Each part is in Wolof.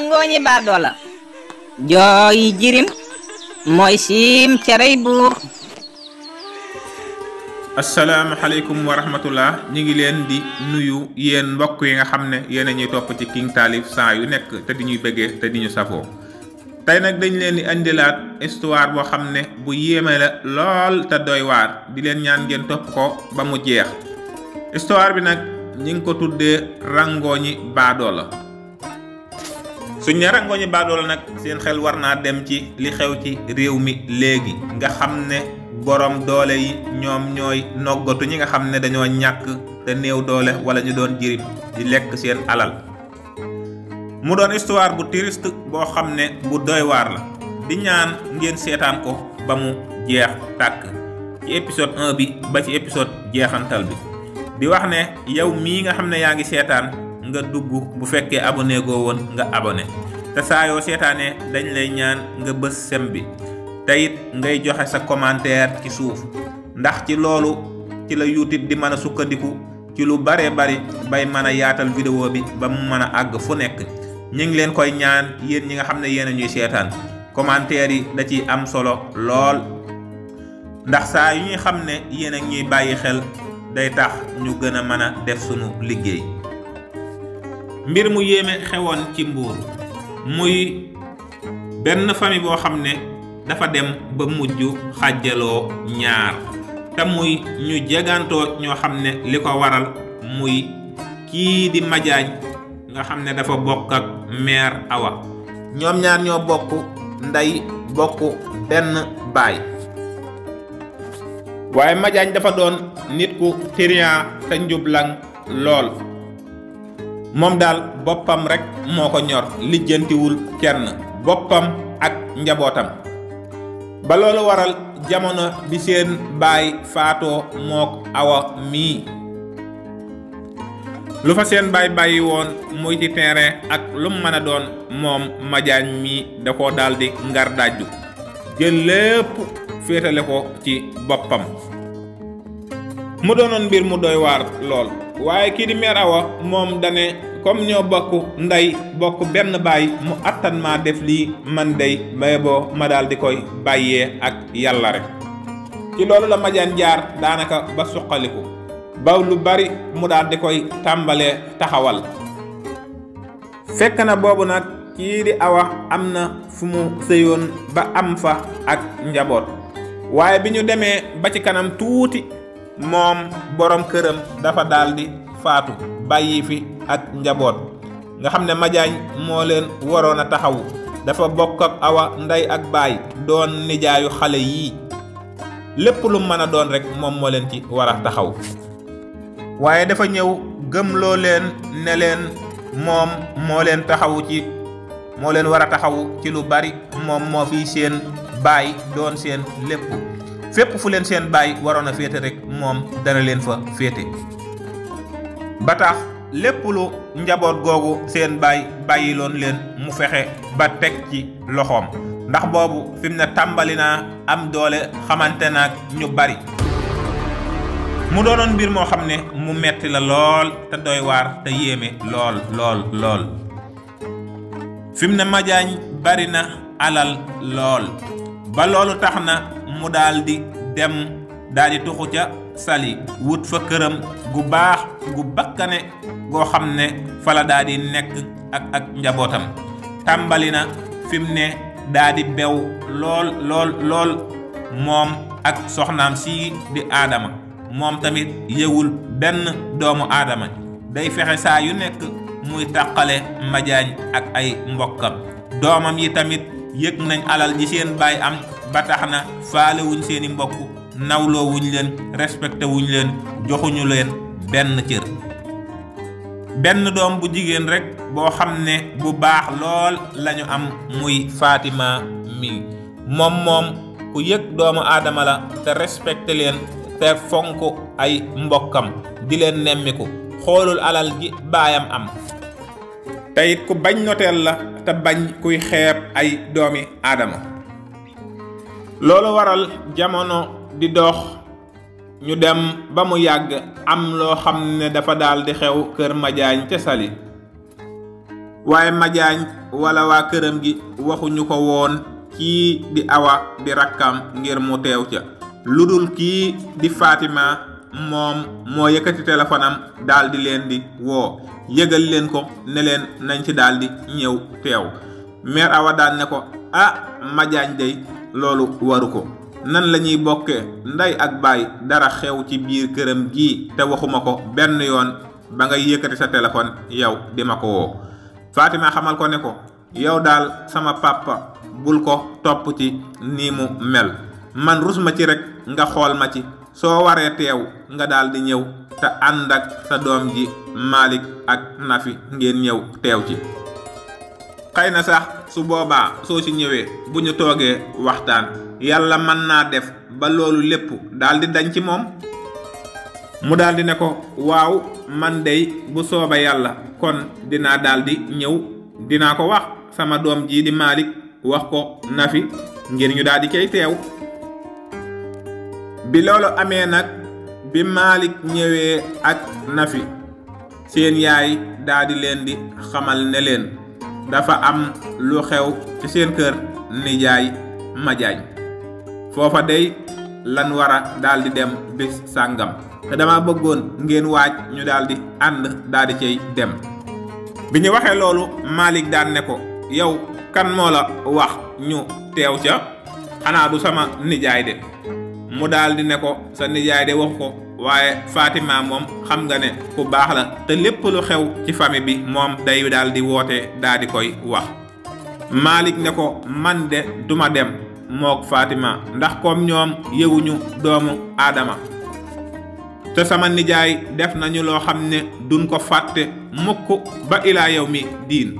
rangooñi baadoola jooyi jirim mooy siim cerey buur. asalaamaaleykum wa rahmatullah ñi ngi leen di nuyu yéen mbokk yi nga xam ne yéen a ñuy topp ci King Taalif saa yu nekk te di ñuy bëggee te di ñu safoo. tey nag dañ leen di indilaat histoire boo xam ne bu yéeme la lool te doy waar di leen ñaan ngeen topp ko ba mu jeex. histoire bi nag ñi ngi ko tuddee rangooñi baadoola. suñ ne rangooñi baadoola nag seen xel war naa dem ci li xew ci réew mi léegi nga xam ne borom doole yi ñoom ñooy noggatu ñi nga xam ne dañoo ñàkk te néew doole wala ñu doon jirim di lekk seen alal. mu doon histoire bu triste boo xam ne bu doy waar la di ñaan ngeen seetaan ko ba mu jeex tàkk ci épisode 1 bi ba ci épisode jeexantal bi. di wax ne yow mii nga xam ne yaa ngi seetaan nga dugg bu fekkee abonné goo woon nga abonné te saa yoo seetaanee dañ lay ñaan nga bës sem bi te it ngay joxe sa commentaire ci suuf ndax ci loolu ci la YouTube di mën a sukkandiku ci lu bare bari bay mën a yaatal vidéo bi ba mu mën a àgg fu nekk. ñu ngi leen koy ñaan yéen ñi nga xam ne yéen a ñuy seetaan commentaire yi da ciy am solo lool ndax saa yu ñuy xam ne yéen a ñuy bàyyi xel day tax ñu gën a mën a def sunu liggéey. mbir mu yéeme xewoon ci Mbuur muy benn famille boo xam ne dafa dem ba mujj xàjjaloo ñaar te muy ñu jegantoo ñoo xam ne li ko waral muy kii di Madiagne nga xam ne dafa bokk ak mère Awa. ñoom ñaar ñoo bokk ndey bokk benn baay waaye Madiagne dafa doon nit ku tiriyan te njublang lool moom daal boppam rek moo ko ñor lijjantiwul kenn boppam ak njabootam ba loolu waral jamono bi seen baay faatoo mook Awa mii lu fa seen baay bàyyi woon muy ci terrain ak lu mu mën a doon moom Madiagne mii da koo daal di ngar dajju jël lépp féetale ko ci boppam. mu doonoon mbir mu doy waar lool waaye kii di mère Awa moom dane comme ñoo bokk ndey bokk benn baay mu attan maa def lii man dey baye boo ma daal di koy bàyyee ak yàlla rek. ci loolu la Madiagne jaar daanaka ba suqaliku ba lu bari mu daal di koy tàmbalee taxawal. fekk na boobu nag kii di Awa am na fu mu sëyoon ba am fa ak njaboot waaye bi ñu demee ba ci kanam tuuti moom borom këram dafa daal di faatu bàyyi fi ak njaboot nga xam ne Madiagne moo leen waroon a taxawu dafa bokk ak Awa ndey ak baay doon nijaayu xale yii lépp lu mën a doon rek moom moo leen ci war a taxaw. waaye dafa ñëw gëmloo leen ne leen moom moo leen war a taxawu ci lu bari moom moo fi seen baay doon seen lépp fépp fu leen seen baay waroon a féete rek moom dana leen fa féete. ba tax lépp lu njaboot googu seen baay bàyyiloon leen mu fexe ba teg ci loxoom ndax boobu fi mu ne tàmbali naa am doole xamante naag ñu bari. mu doonoon mbir moo xam ne mu metti la lool te doy waar te yéeme lool. fi mu ne Madiagne bari na alal lool ba loolu tax na mu daal di tuxu ca Saly wut fa këram gu baax gu bakkane goo xam ne fa la daal di nekk ak njabootam. tàmbali na fi mu ne daal di bew lool moom ak soxnaam sii di Adama. moom tamit yëwul benn doomu aadama day fexe saa yu nekk muy tàqale Madiagne ak ay mbokkam. doomam yi tamit yëg nañ alal ji seen baay am ba tax na faale wuñ seeni mbokk nawloo wuñ leen respecté wuñ leen joxuñu leen benn cër. benn doom bu jigéen rek boo xam ne bu baax lool lañu am muy Fatima mi moom ku yëg doomu aadama la te respecté leen te fonk ay mbokkam di leen nemmiku xoolul alal ji baayam am. teyit ku bañ noteel la te bañ kuy xeeb ay doomi aadama. loolu waral jamono di dox ñu dem ba mu yàgg am loo xam ne dafa daal di xew kër Madiagne ca Saly. waaye Madiañ wala waa këram gi waxuñu ko woon kii di Awa di rakkam ngir mu teew ca lu dul kii di Fatima moom moo yëkkati téléphone am daal di leen di woo yëgal leen ko ne leen nañ ci daal di ñëw teew mère Awa daan ne ko Madiañ dey loolu waru ko nan la ñuy bokkee ndey ak baay dara xew ci biir këram gii te waxuma ko benn yoon ba ngay yëkkati sa téléphone yow di ma ko woo Fatima xamal ko ne ko yow daal sama papa bul ko topp ci nii mu mel man rus ma ci rek nga xool ma ci soo waree teew nga daal di ñëw te ànd ak sa doom ji Malick ak Nafi ngeen ñëw teew ci xëy na sax su boobaa soo ci ñëwee bu ñu toogee waxtaan yàlla mën naa def ba loolu lépp daal di dañ ci moom mu daal di ne ko waaw man dey bu sooba yàlla kon dinaa daal di ñëw dinaa ko wax sama doom ji di Malick wax ko Nafi ngir ñu daal di koy teew bi loolu amee nag bi Malick ñëwee ak Nafi seen yaay daal di leen di xamal ne leen dafa am lu xew ci seen kër nijaay Madiañ foofa dey lan war a daal di dem bis sàngam te dama bëggoon ngeen waaj ñu daal di ànd daal di cay dem bi ñu waxee loolu Malick daan ne ko yow kan moo la wax ñu teew ca xanaa du sama nijaay de mu daal di ne ko sa nijaay de wax ko waaye Fatima moom xam nga ne ku baax la te lépp lu xew ci famille bi moom day daal di woote daal di koy wax Malick ne ko man de duma dem mook Fatima ndax comme ñoom yëguñu doomu aadama te sama nijaay def nañu loo xam ne duñ ko fàtte mukk ba ilaa yow mi diin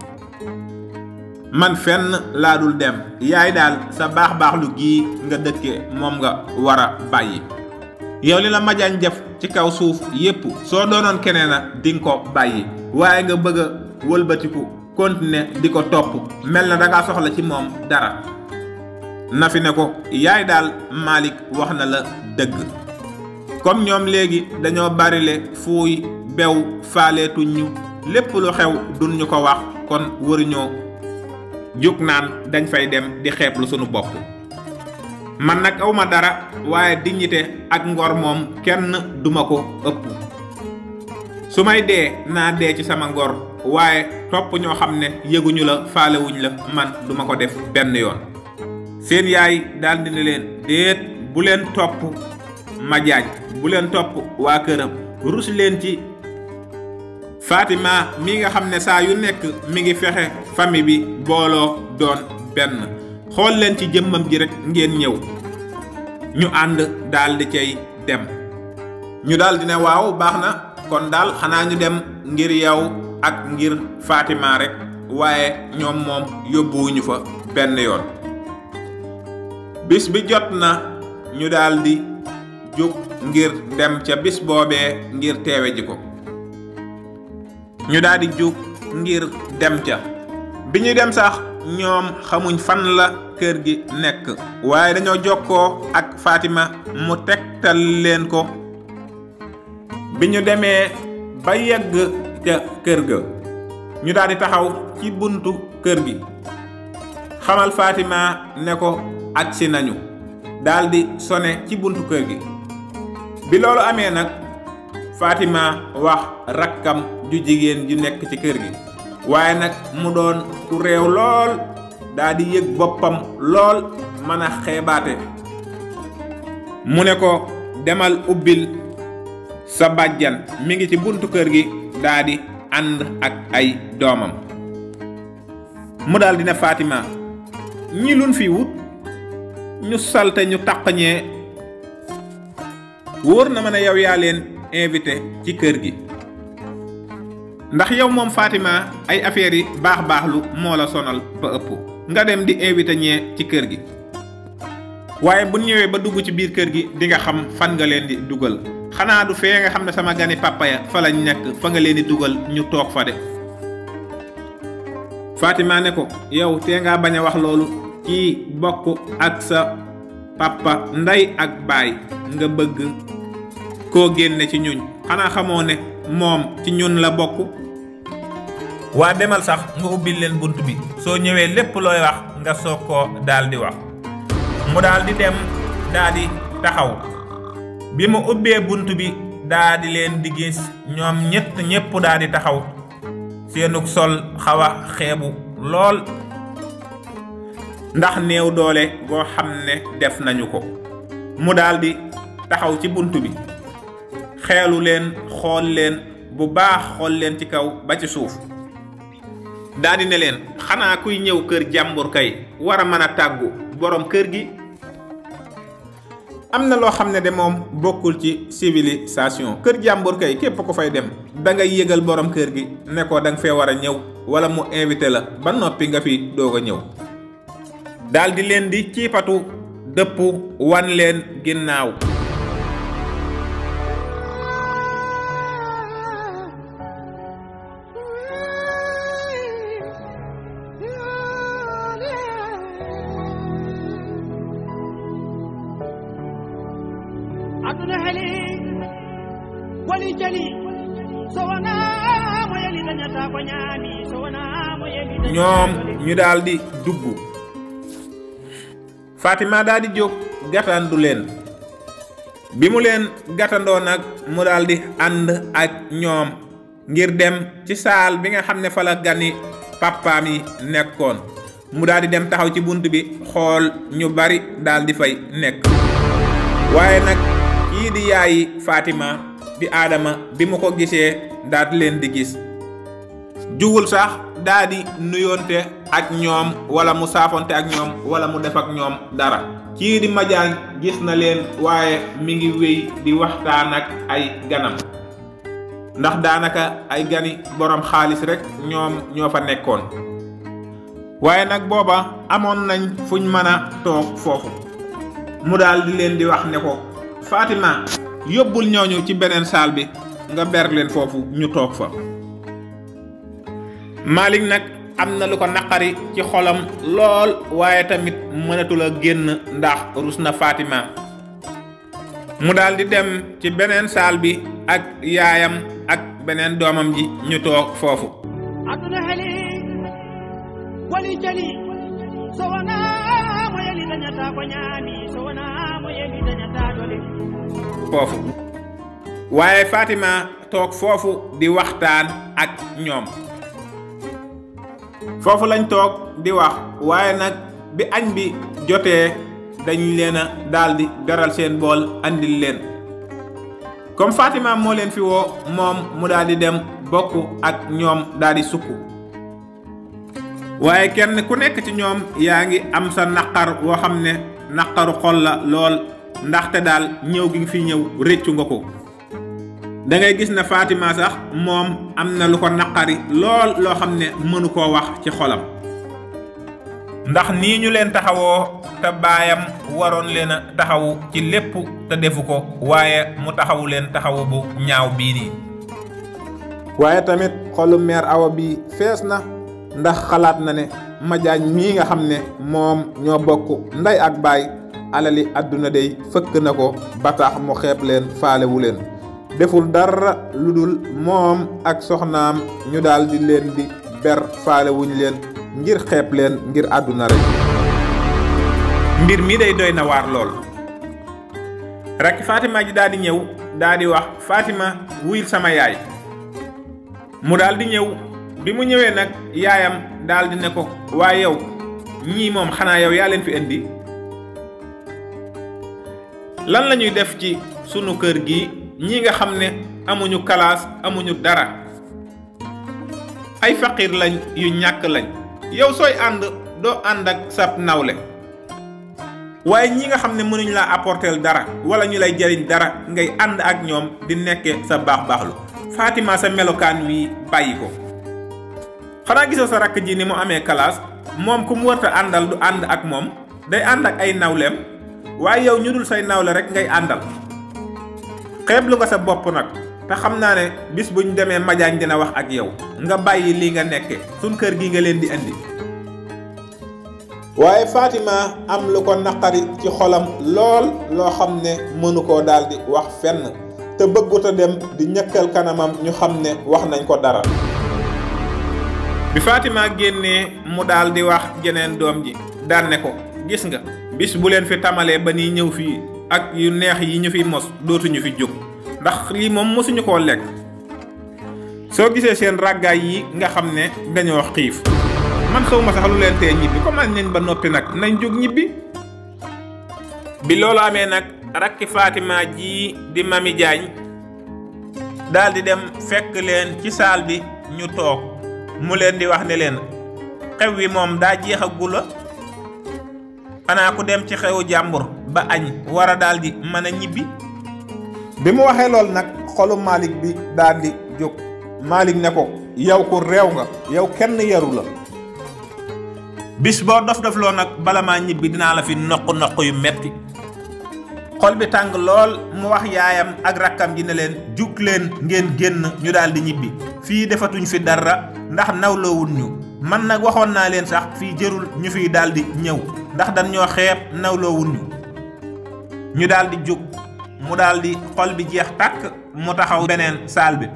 man fenn laa dul dem yaay daal sa baax lu gii nga dëkke moom nga war a bàyyi yow li la Madiañ def ci kaw suuf yépp soo doonoon keneen a dinga ko bàyyi waaye nga bëgg a wëlbatiku continuer di ko topp mel na dangaa soxla ci moom dara Nafi ne ko yaay daal Malick wax na la dëgg comme ñoom léegi dañoo barile fuuy bew faaleetuñ ñu lépp lu xew duñ ñu ko wax kon waruñoo jóg naan dañ fay dem di xeeblu sunu bopp man nag awma dara waaye dignité ak ngor moom kenn duma ko ëpp su may dee naa dee ci sama ngor waaye topp ñoo xam ne yëguñu la faalewuñ la man duma ko def benn yoon seen yaay daldi ne leen déet bu leen topp Madiañ bu leen topp waa këram rus leen ci Fatima mi nga xam ne saa yu nekk mi ngi fexe famille bi booloo doon benn xool leen ci jëmmam ji rek ngeen ñëw ñu ànd daal di cay dem ñu daal di ne waaw baax na kon daal xanaa ñu dem ngir yow ak ngir Fatima rek waaye ñoom moom yóbbuwuñu fa benn yoon bis bi jot na ñu daal di jóg ngir dem ca bis boobee ngir teewe ji ko ñu daal di jóg ngir dem ca bi ñuy dem sax ñoom xamuñ fan la kër gi nekk waaye dañoo jokkoo ak Fatima mu tegtal leen ko bi ñu demee ba yegg ca kër ga ñu daal di taxaw ci buntu kër gi xamal Fatima ne ko agsi nañu daal di sone ci buntu kër gi bi loolu amee nag Fatima wax rakkam ju jigéen ju nekk ci kër gi waaye nag mu doon ku réew lool daa di yëg boppam lool mën a xeebaate mu ne ko demal ubbil sa bàjjan mi ngi ci buntu kër gi daa di ànd ak ay doomam mu daal di ne Fatima ñi luñ fi wut ñu salte ñu taqñee wóor na ma ne yow yaa leen invité ci kër gi ndax yow moom Fatima ay affaires yi baax lu moo la sonal ba ëpp nga dem di invité ñee ci kër gi waaye bu ñëwee ba dugg ci biir kër gi di nga xam fan nga leen di dugal xanaa du fee nga xam ne sama gani papa ya fa lañ nekk fa nga leen di dugal ñu toog fa de Fatima ne ko yow tee ngaa bañ a wax loolu kii bokk ak sa papa ndey ak baay nga bëgg koo génne ci ñuñ xanaa xamoo ne moom ci ñun la bokk waa demal sax nga ubbil leen bunt bi soo ñëwee lépp looy wax nga soog koo daal di wax. mu daal di dem daal di taxaw bi mu ubbee bunt bi daal di leen di gis ñoom ñépp daal di taxaw seenug sol xaw a xeebu lool ndax néew doole goo xam ne def nañu ko. mu daal di taxaw ci bunt bi xeelu leen xool leen bu baax xool leen ci kaw ba ci suuf daal di ne leen xanaa kuy ñëw kër jàmbur kay war a mën a tàggu borom kër gi. am na loo xam ne de moom bokkul ci civilisation. kër jàmbur kay képp ku fay dem da ngay yëgal borom kër gi ne ko da nga fee war a ñëw wala mu invité la ba noppi nga fi doog a ñëw. daal di leen di ciipatu dëpp wan leen ginnaaw. aduna heli wali jali so wana mo yeli dañata ko ñaami so wana mo yeli ñoom ñu daal di dugg. Fatima daal di jóg gàttandu leen bi mu leen gàttandoo nag mu daal di ànd ak ñoom ngir dem ci saal bi nga xam ne fa la gani papaam yi nekkoon. mu daal di dem taxaw ci bunt bi xool ñu bari daal di fay nekk. waaye nag kii di yaayi Fatima di Adama bi mu ko gisee daal di leen di gis jugul sax daal di nuyoonte ak ñoom wala mu saafonte ak ñoom wala mu def ak ñoom dara. kii di Madiagne gis na leen waaye mi ngi wéy di waxtaan ak ay ganam ndax daanaka ay gani borom xaalis rek ñoom ñoo fa nekkoon. waaye nag booba amoon nañ fuñ mën a toog foofu. mu daal di leen di wax ne ko Fatima yóbbul ñooñu ci beneen saal bi nga ber leen foofu ñu toog fa. Malick nag am na lu ko naqari ci xolam lool waaye tamit mënatul a génn ndax rus na Fatima. mu daal di dem ci beneen saal bi ak yaayam ak beneen doomam ji ñu toog foofu. aduna heli wali jali so wana mo yeli dañata ko ñaami so wana mo yeli dañata dole foofu. waaye Fatima toog foofu di waxtaan ak ñoom. foofu lañ toog di wax waaye nag bi añ bi jotee dañ leen a daldi garal seen bool andil leen. comme Fatima moo leen fi woo moom mu daldi dem bokk ak ñoom daldi sukk. waaye kenn ku nekk ci ñoom yaa ngi am sa naqar woo xam ne naqaru xol la lool ndaxte daal ñëw gi nga fi ñëw réccu nga ko. da ngay gis ne Fatima sax moom am na lu ko naqari lool loo xam ne mënu koo wax ci xolam. ndax nii ñu leen taxawoo te baayam waroon leen a taxawu ci lépp te defu ko waaye mu taxawu leen taxawu bu ñaaw bii nii. waaye tamit xolu mère Awa bi fees na ndax xalaat na ne Madiagne mii nga xam ne moom ñoo bokk ndey ak baay alali àdduna dey fëkk na ko ba tax mu xeeb leen faalewu leen. deful dara lu dul moom ak soxnaam ñu daal di leen di ber faale wuñ leen ngir xeeb leen ngir àdduna rek. mbir mi day doy na waar lool. rakk Fatima ji daal di ñëw daal di wax Fatima wuyul sama yaay. mu daal di ñëw bi mu ñëwee nag yaayam daal di ne ko waaye yow ñii moom xanaa yow yaa leen fi indi. lan la ñuy def ci sunu kër gi. ñii nga xam ne amuñu kalaas amuñu dara ay faqir lañ yu ñàkk lañ yow sooy ànd doo ànd ak sab nawle waaye ñi nga xam ne mënuñ laa apporter dara wala ñu lay jariñ dara ngay ànd ak ñoom di nekke sa baax baaxlu. Fatima sa melokaan wi bàyyi ko. xanaa gisoo sa rakk ji ni mu amee kalaas moom ku mu warta àndal du ànd ak moom day ànd ak ay nawleem waaye yow ñu dul say nawle rek ngay àndal. xeeblu nga sa bopp nag te xam naa ne bis bu ñu demee Madiagne dina wax ak yow nga bàyyi lii nga nekke suñ kër gi nga leen di indi. waaye Fatima am lu ko naqari ci xolam lool loo xam ne mënu koo daal di wax fenn te bëggut a dem di ñëkkal kanamam ñu xam ne wax nañ ko dara. bi Fatima génnee mu daal di wax jeneen doom ji daan ne ko gis nga bis bu leen fi tamalee ba ni ñëw fii ak yu neex yi ñu fi mos dootuñu fi jóg ndax lii moom mosuñu koo lekk soo gisee seen ràggaay yi nga xam ne dañoo xiif man xaw ma sax lu leen tee ñibbi comme nañ ba noppi nag nañ jóg ñibbi. bi loolu amee nag rakki Fatima ji di Mami Jaañ daal di dem fekk leen ci saal bi ñu toog mu leen di wax ne leen xew wi moom daa jeexagul la xanaa ku dem ci xewu jàmbur ba añ war a daal di mën a ñibbi. bi mu waxee lool nag xolu Malick bi daal di jóg Malick ne ko yow ku réew nga yow kenn yaru la bis boo dof loo nag bala maa ñibbi dinaa la fi noq yu metti xol bi tàng lool mu wax yaayam ak rakkam ji ne leen jug leen ngeen génn ñu daal di ñibbi fii defatuñ fi dara ndax nawloowul ñu man nag waxoon naa leen sax fii jërul ñu fiy daal di ñëw ndax dañ ñoo xeeb nawloowul ñu daal di jug mu daal di xol bi jeex tàkk mu taxaw beneen saal bi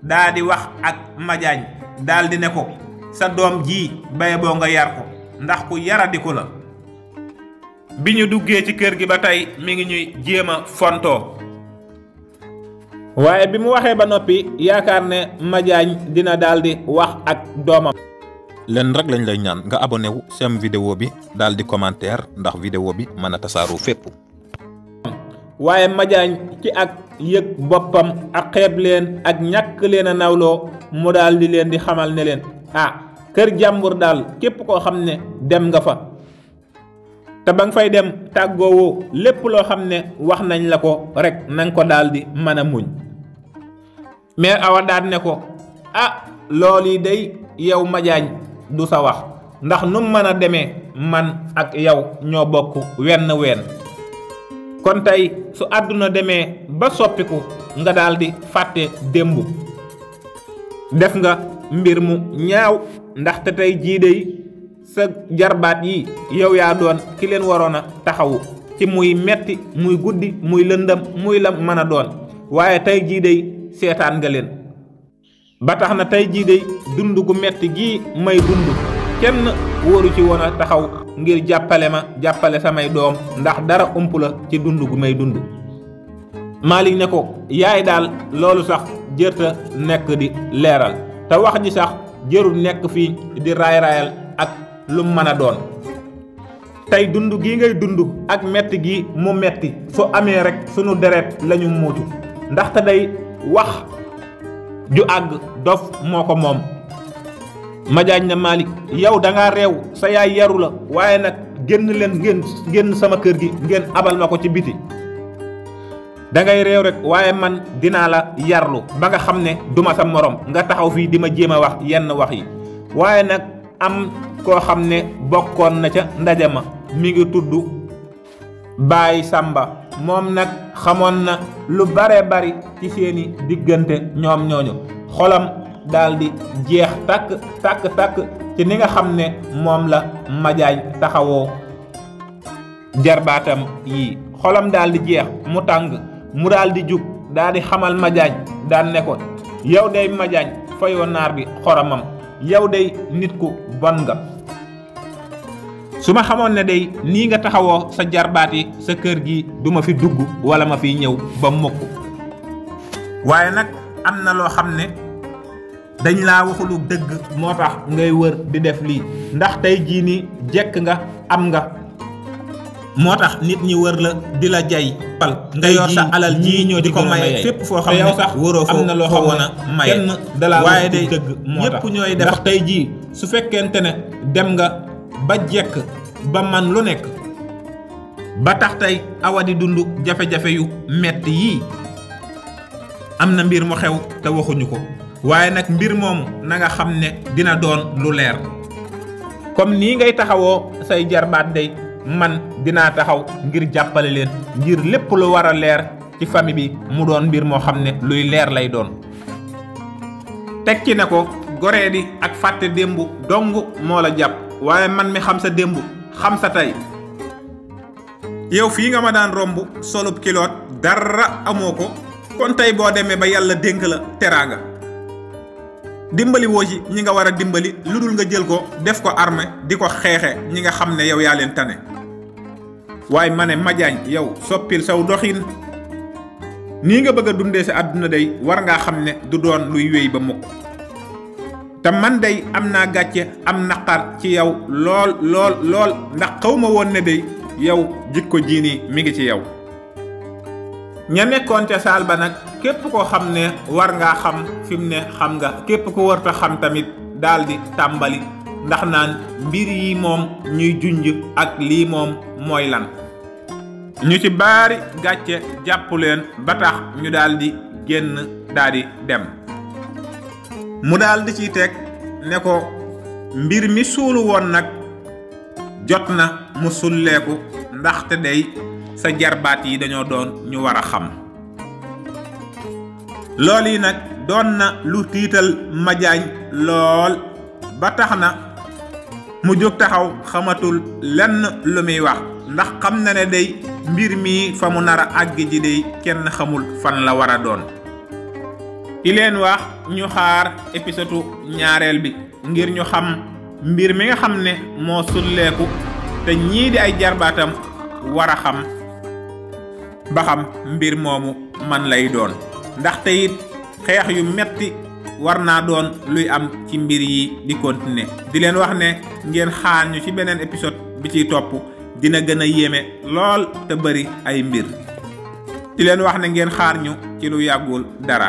daa di wax ak Madiagne daal di ne ko sa doom ji baye boo nga yar ko ndax ku yaradiku la bi ñu duggee ci kër gi ba tey mi ngi ñuy jéem a fontoo waaye bi mu waxee ba noppi yaakaar ne Madiagne dina daal di wax ak doomam. leen rek lañ lay ñaan nga abonné wu sem vidéo bi daal di commentaire ndax vidéo bi mën a tasaaroo fépp. waaye Madiagne ci ak yëg boppam ak xeeb leen ak ñàkk leen a nawloo mu daal di leen di xamal ne leen kër jàmbur daal képp koo xam ne dem nga fa te ba nga fay dem tàggoowoo lépp loo xam ne wax nañ la ko rek nanga ko daal di mën a muñ. Mère Awa daal ne ko loolu yi day yow Madiagne du sa wax ndax nu mën a demee man ak yow ñoo bokk wenn kon tey su àdduna demee ba soppiku nga daal di fàtte démb def nga mbir mu ñaaw ndaxte tey jii dey sa jarbaat yi yow yaa doon ki leen waroon a taxawu ci muy metti muy guddi muy lëndëm muy la mën a doon waaye tey jii dey seetaan nga leen ba tax na tey jii dey dund gu metti gii may dund kenn wóoru ci woon a taxaw ngir jàppale samay doom ndax dara ump la ci dund gu may dund. Malick ne ko yaay daal loolu sax jërta nekk di leeral te wax ji sax jërul nekk fii di raay-raayal ak lu mën a doon tey dund gii ngay dund ak metti gi mu metti su amee rek sunu deret lañu muutu ndaxte day wax ju àgg dof moo ko moom. Madiagne na Malick yow da ngaa réew sa yaay yaru la waaye nag génn sama kër gi ngeen abal ma ko ci biti da ngay réew rek waaye man dinaa la yarlu ba nga xam ne duma sa morom nga taxaw fii di ma jéem a wax yenn wax yi waaye nag am koo xam ne bokkoon na ca ndaje ma mi ngi tudd Baye Samba moom nag xamoon na lu bare bari ci seeni diggante ñoom ñooñu xolam daal di jeex tàkk ci ni nga xam ne moom la Madiagne taxawoo jarbaatam yi xolam daal di jeex mu tàng mu daal di jug daal di xamal Madiagne daan ne ko yow day Madiagne fayoo naar bi xoromam yow day nit ku bon nga su ma xamoon ne day nii nga taxawoo sa jarbaat yi sa kër gi duma fi dugg wala ma fiy ñëw ba mukk waaye nag am na loo xam ne dañ laa waxulu dëgg moo tax ngay wër di def lii ndax tey jii nii jekk nga am nga moo tax nit ñi wër la di la jay nga yor sa alal ji ñoo di ko maye fépp foo xam ne sax waroo am na loo xawoon a maye kenn dalaa waaye day dëgg ñépp ñooy def ndax tey jii su fekkente ne dem nga ba jekk ba man lu nekk ba tax tey Awa di dund jafe-jafe yu metti yii am na mbir mu xew te waxuñu ko waaye nag mbir moomu na nga xam ne dina doon lu leer comme nii ngay taxawoo say jarbaat day man dinaa taxaw ngir jàppale leen ngir lépp lu war a leer ci famille bi mu doon mbir moo xam ne luy leer lay doon teg ci ne ko goree di ak fàtte démb dong moo la jàpp waaye man mi xam sa démb xam sa tey yow fii nga ma daan romb solub kiloot dara amoo ko kon tey boo demee ba yàlla dénk la teraanga dimbali woo ci ñi nga war a dimbali lu dul nga jël ko def ko arme di ko xeexe ñi nga xam ne yow yaa leen tane. waaye ma ne Madiagne yow soppil saw doxin nii nga bëgg a dundee sa àdduna day war ngaa xam ne du doon luy wéy ba mukk. te man day am naa gàcce am naqar ci yow lool lool lool ndax xaw ma woon ne day yow jikko jii nii mi ngi ci yow. ña nekkoon ca saal ba nag képp koo xam ne war ngaa xam fi mu ne xam nga képp ko warta xam tamit daal di tàmbali ndax naan mbir yi moom ñuy junj ak lii moom mooy lan. ñu ci baari gàcce jàpp leen ba tax ñu daal di génn daal di dem. mu daal di ciy teg ne ko mbir mi suulu woon nag jot na mu sulleeku ndaxte day sa jarbaat yi dañoo doon ñu war a xam. lool yi nag doon na lu tiital Madiagne lool ba tax na mu jóg taxaw xamatul lenn lu muy wax ndax xam na ne day mbir mi fa mu nar a àgg ji day kenn xamul fan la war a doon. di leen wax ñu xaar épisode ñaareel bi ngir ñu xam mbir mi nga xam ne moo sulleeku te ñii di ay jarbaatam war a xam ba xam mbir moomu man lay doon ndaxte it xeex yu metti war naa doon luy am ci mbir yi di continuer. di leen wax ne ngeen xaar ñu ci beneen épisode bi ciy topp dina gën a yéeme lool te bari ay mbir. di leen wax ne ngeen xaar ñu ci lu yàggul dara.